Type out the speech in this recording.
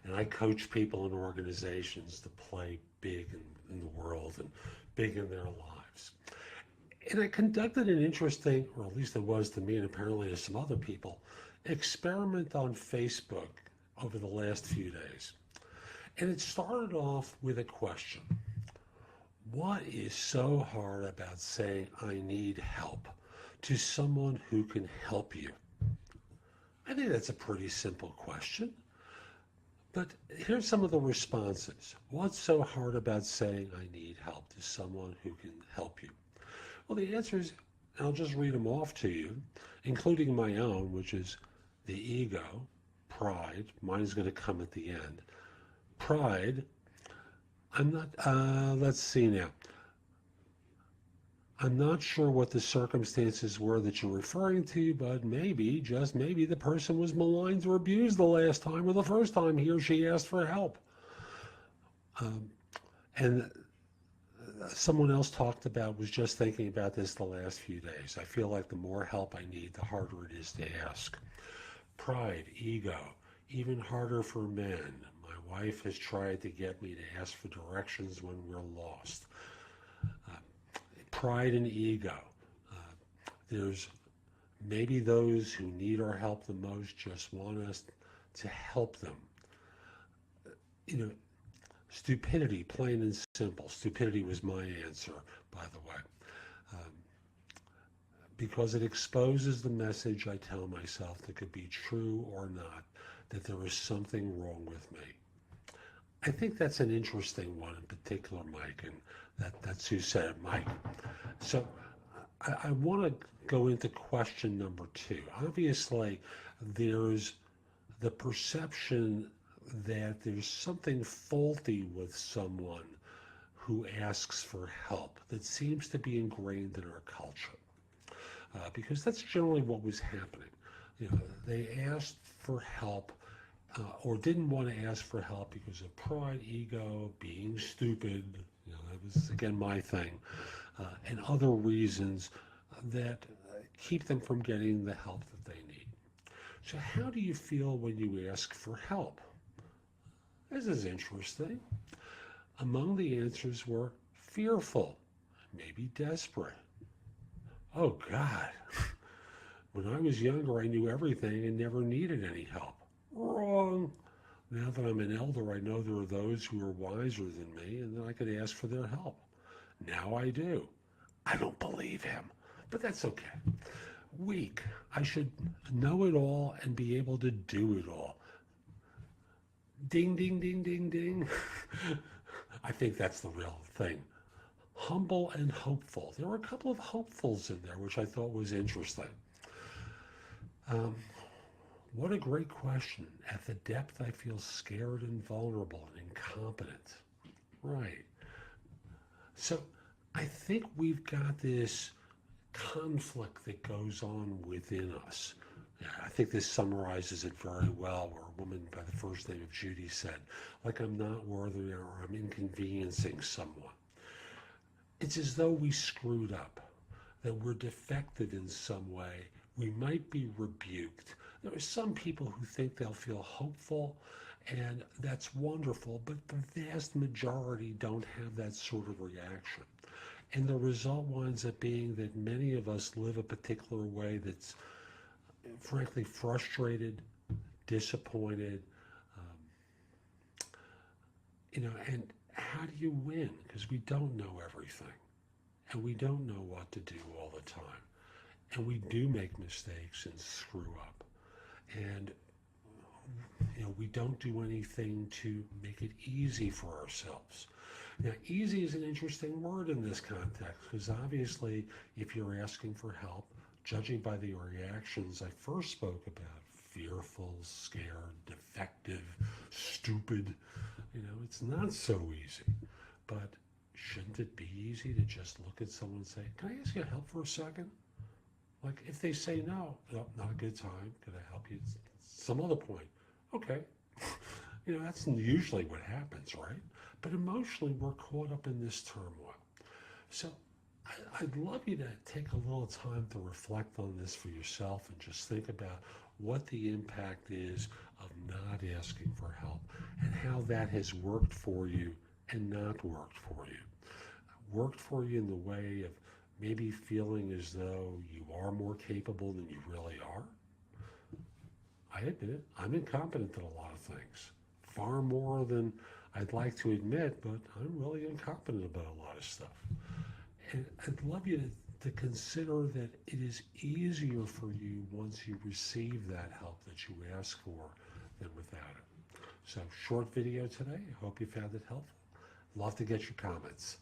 and I coach people in organizations to play big in the world and big in their lives. And I conducted an interesting, or at least it was to me and apparently to some other people, experiment on Facebook over the last few days. And it started off with a question. What is so hard about saying I need help to someone who can help you? I think that's a pretty simple question. But here's some of the responses. What's so hard about saying I need help to someone who can help you? Well, the answer is, I'll just read them off to you, including my own, which is the ego, pride. Mine's going to come at the end. Pride, I'm not, let's see now. I'm not sure what the circumstances were that you're referring to, but maybe, just maybe, the person was maligned or abused the last time or the first time he or she asked for help. And someone else talked about, was just thinking about this the last few days. I feel like the more help I need, the harder it is to ask. Pride, ego, even harder for men. My wife has tried to get me to ask for directions when we're lost. Pride and ego. There's maybe those who need our help the most just want us to help them. Stupidity, plain and simple. Stupidity was my answer, by the way. Because it exposes the message I tell myself that could be true or not, that there is something wrong with me. I think that's an interesting one in particular, Mike, and that's who said it, Mike. So I want to go into question number 2. Obviously, there's the perception that there's something faulty with someone who asks for help that seems to be ingrained in our culture. Because that's generally what was happening. They asked for help or didn't want to ask for help because of pride, ego, being stupid. That was, again, my thing. And other reasons that keep them from getting the help that they need. So how do you feel when you ask for help? This is interesting. Among the answers were fearful, maybe desperate. Oh, God. When I was younger, I knew everything and never needed any help. Wrong. Now that I'm an elder, I know there are those who are wiser than me and that I could ask for their help. Now I do. I don't believe him, but that's okay. Weak. I should know it all and be able to do it all. Ding, ding, ding, ding, ding. I think that's the real thing. Humble and hopeful. There were a couple of hopefuls in there, which I thought was interesting. What a great question. At the depth, I feel scared and vulnerable and incompetent. Right. So I think we've got this conflict that goes on within us. I think this summarizes it very well, where a woman by the first name of Judy said, like I'm not worthy or I'm inconveniencing someone. It's as though we screwed up, that we're defective in some way. We might be rebuked. There are some people who think they'll feel hopeful, and that's wonderful, but the vast majority don't have that sort of reaction. And the result winds up being that many of us live a particular way that's frankly frustrated, disappointed, and how do you win? Because we don't know everything, and we don't know what to do all the time, and we do make mistakes and screw up, and we don't do anything to make it easy for ourselves. Now, easy is an interesting word in this context, because obviously, if you're asking for help, judging by the reactions I first spoke about, fearful, scared, defective, stupid, it's not so easy. But shouldn't it be easy to just look at someone and say, can I ask you help for a second? Like, if they say no, not a good time, could I help you at some other point? Okay. That's usually what happens, right? But emotionally, we're caught up in this turmoil. So I'd love you to take a little time to reflect on this for yourself and just think about what the impact is of not asking for help how that has worked for you and not worked for you. Worked for you in the way of maybe feeling as though you are more capable than you really are. I admit it, I'm incompetent at a lot of things, far more than I'd like to admit, but I'm really incompetent about a lot of stuff. And I'd love you to consider that it is easier for you once you receive that help that you ask for than without it. So, short video today. I hope you found it helpful. Love to get your comments.